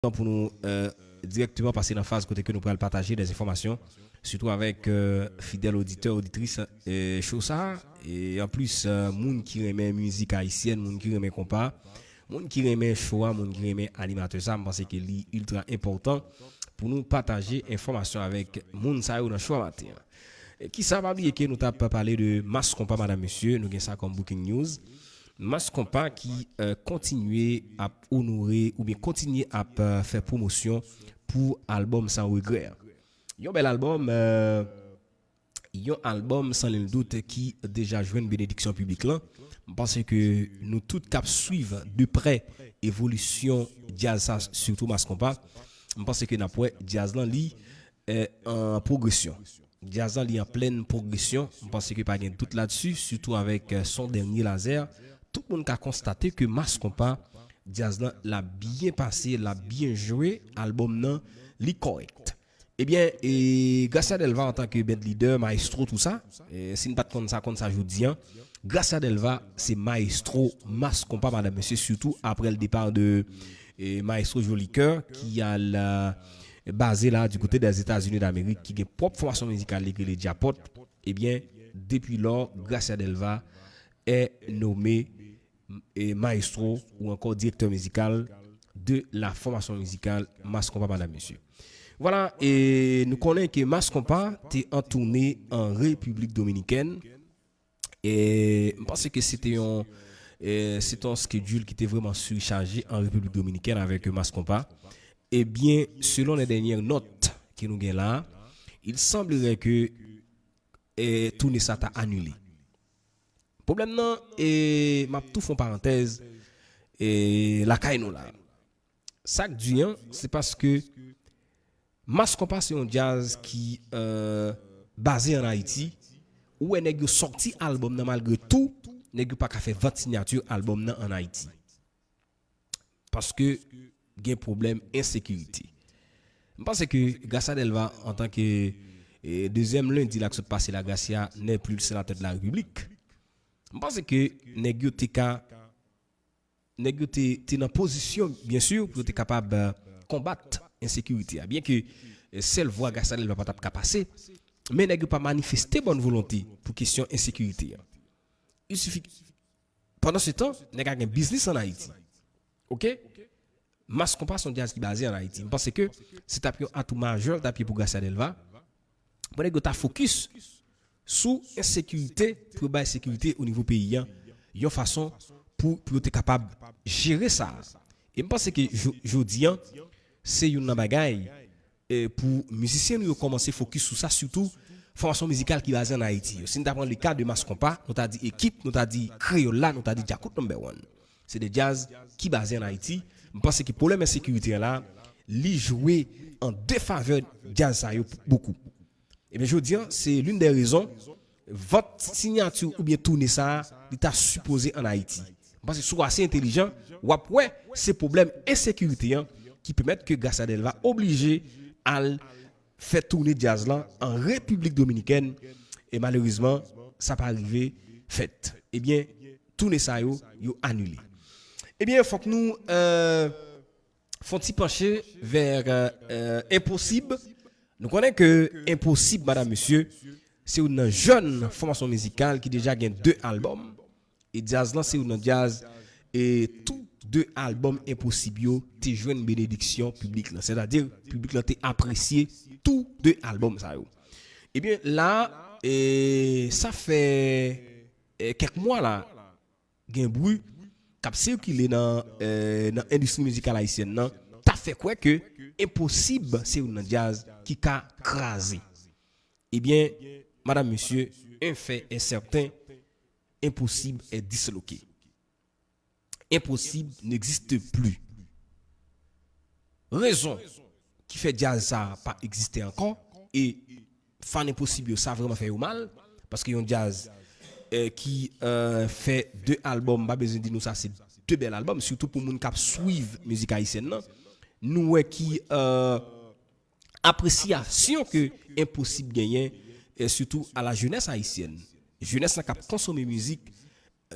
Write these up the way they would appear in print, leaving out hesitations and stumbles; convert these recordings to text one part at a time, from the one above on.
pour nous directement passer dans la phase côté que nous pourrons partager des informations, surtout avec fidèles auditeurs, auditrices et choses ça. Et en plus, moun qui aime musique haïtienne, moun qui aime compas, moun qui aime choix, moun qui aime animateur, ça, je pense que c'est ultra important pour nous partager informations avec moun ça dans choix matin. Qui ça va bien que nous t'avons parlé de Mass Compas, madame, monsieur, nous avons ça comme Booking News. Mass Compas qui continue à honorer ou bien continue à faire promotion pour album sans regret. Un bel album, un album sans le doute qui déjà joué une bénédiction publique là. Parce que nous tous cap suivre de près évolution jazz surtout Mass Compas. Je pense que n'a pas jazz là li en progression. Jazz là li en pleine progression. Je pense que pas gain tout là-dessus surtout avec son dernier laser. Tout le monde a constaté que Mass Compas jazz là l'a bien passé, l'a bien joué, album nan li correct. Eh bien, grâce à Delva en tant que band leader, maestro, tout ça, si nous pas comme ça je dis, grâce à Delva, c'est maestro Mass Compas, madame, monsieur, surtout après le départ de maestro Joli Cœur, qui a basé là du côté des États-Unis d'Amérique, qui a une propre formation musicale, les Diapot. Eh bien, depuis lors, grâce à Delva, est nommé maestro ou encore directeur musical de la formation musicale Mass Compas, madame, monsieur. Voilà, et nous connaissons que Mass Compas est en tournée en République Dominicaine. Et je pense que c'est un schedule qui était vraiment surchargé en République Dominicaine avec Mass Compas. Eh bien, selon les dernières notes que nous avons là, il semblerait que tournée ça t'a annulé. Problème non, et m'a tout font parenthèse, et la caille là. Ça que du c'est parce que Mass Compas c'est un jazz qui basé en Haïti où est nèg sorti album nan malgré tout nèg pas ka fait 20 signatures album nan en Haïti parce que gen problème insécurité. Je pense que Gassa Delva en tant que deuxième lundi là que se passe la Garcia n'est plus le sénateur de la République. Je pense que nèg yo te dans position bien sûr pour être capable de combattre insécurité. Bien que seule voix Gassan ne va pas passer, mais n'a pas manifesté bonne volonté pour question insécurité. Il suffit pendant ce temps, n'a un business en Haïti. OK? Mass Compas son jazz qui basé en Haïti. Parce que c'est un atout majeur d'appui pour Gassan Delva. Pour que tu focus sur insécurité pour la sécurité au niveau pays, une façon pour être capable de gérer ça. Et je pense que je dis c'est une bagaille pour musiciens nous commencer focus sur ça surtout formation musicale qui basée en Haïti. Si nous avons le cas de Mass Compas, nous t'a dit équipe, nous t'a dit Crayola, nous t'a dit Jakut number 1. C'est des jazz qui basés en Haïti. Je pense que le problème de sécurité là, li jouer en défaveur jazz ça beaucoup. Et bien je dis c'est l'une des raisons votre signature ou bien tourner ça, il t'a supposé en Haïti. Parce que soit assez intelligent, ou après ces problèmes insécurité qui permettent que Gassa Delva obligé à faire tourner jazz là en République Dominicaine et malheureusement ça pas arrivé fait. Eh bien tourner ça yo annulé. Eh bien faut que nous faut pencher vers impossible. Nous connaissons que impossible madame monsieur, c'est une jeune formation musicale qui déjà gagne 2 albums et jazz là c'est une jazz et tout 2 albums impossibles t'es joué une bénédiction publique là, c'est-à-dire public là t'es apprécié tout 2 albums ça yo. Et bien là ça fait quelques mois là gain bruit cap circuler dans l'industrie musicale haïtienne nan t'as fait quoi que impossible c'est une jazz qui a crasé. Eh bien madame monsieur un fait est certain, impossible est disloqué. Impossible n'existe plus. Raison qui fait jazz ça pas exister encore et fan impossible ça vraiment fait mal parce que un jazz qui fait 2 albums pas besoin de dire nous ça c'est 2 bels albums surtout pour moun qui suivent musique haïtienne nous qui appréciation que impossible gagner et surtout à la jeunesse haïtienne. Jeunesse qui consomme musique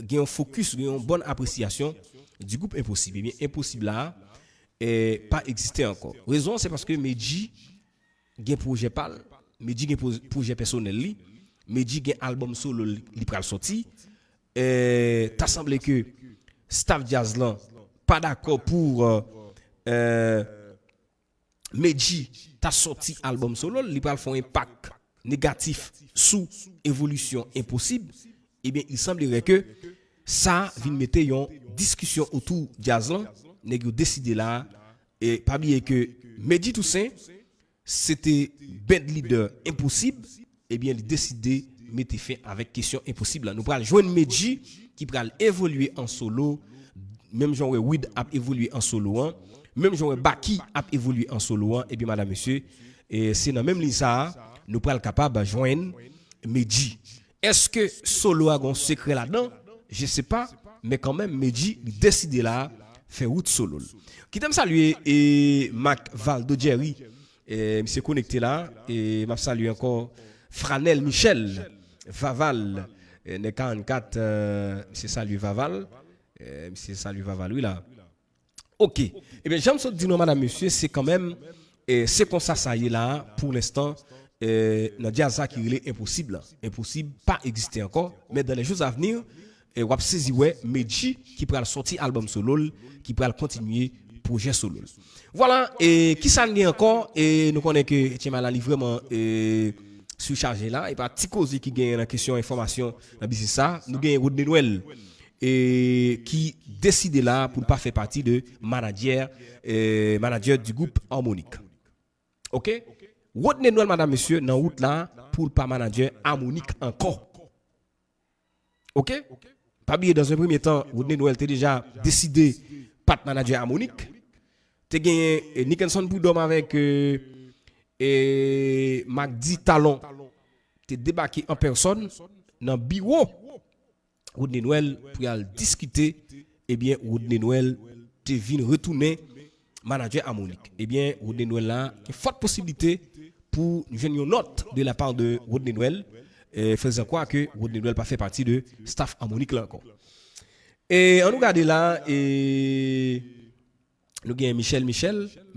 gagne un focus, gagne une bonne appréciation du groupe Impossible. Eh bien, Impossible là, et pas existé encore. Raison c'est parce que Medji gen projet pal, Medji gen projet personnel li, Medji gen album solo li pral sorti. T'as semblé que staff jazz là pas d'accord pour Medji t'a sorti album solo, li pral font impact négatif sous évolution impossible. Eh bien, il semblerait que ça vient mettre une discussion autour jazz là, nèg yo décidé là et pas oublier que Medji Toussaint c'était band leader impossible, eh bien il décidé mettre fin avec question impossible là. Nous pral joindre Medji qui pral évoluer en solo, même genre Weed a évolué en solo hein, même genre Baki a évolué en solo hein, et bien madame monsieur et c'est dans même ligne ça nous pral capable joindre Medji. Est-ce que solo a un secret là-dedans? Je sais pas, mais quand même Medji décidé là faire route solo. Qui t'aime saluer et Mac Valdo Jerry et m'se connecté là et m'a salué encore Franel Michel Vaval ne 44 m'se salué Vaval m'se salué Vaval oui là. OK. Et bien j'aime ça dire non madame monsieur, c'est quand même c'est comme ça y est là pour l'instant dans jazz qui est impossible pas exister encore, mais dans les jours à venir et on saisi ouais Medji qui pourra sortir album solo, qui pourra continuer projet solo. Voilà, et qui ça n'est encore et nous connaissons que Etienne Malali vraiment surchargé là et pas Tikozi qui gagne la question information dans business ça, nous gagnons Rodney Noël et qui décide là pour ne pas faire partie de manager du groupe Harmonique. OK? Rodney Noël madame monsieur dans route là pour pas manager Harmonique encore. OK? Pas bien dans un premier temps, Rodney Noël t'es déjà décidé pas de manager Harmonique. T'es gagné Nicholson Boudom avec Magdi Talon. T'es débarqué en personne dans bureau Rodney Noël pour aller discuter. Eh bien Rodney Noël t'es venu retourner manager Harmonique. Eh bien Rodney Noël là, il y a forte possibilité pour une note de la part de Rodney Noël. Faisant quoi que Rodney Noël pas fait partie de staff Harmonique là encore. Et on nous regarde là et nous gagnons Michel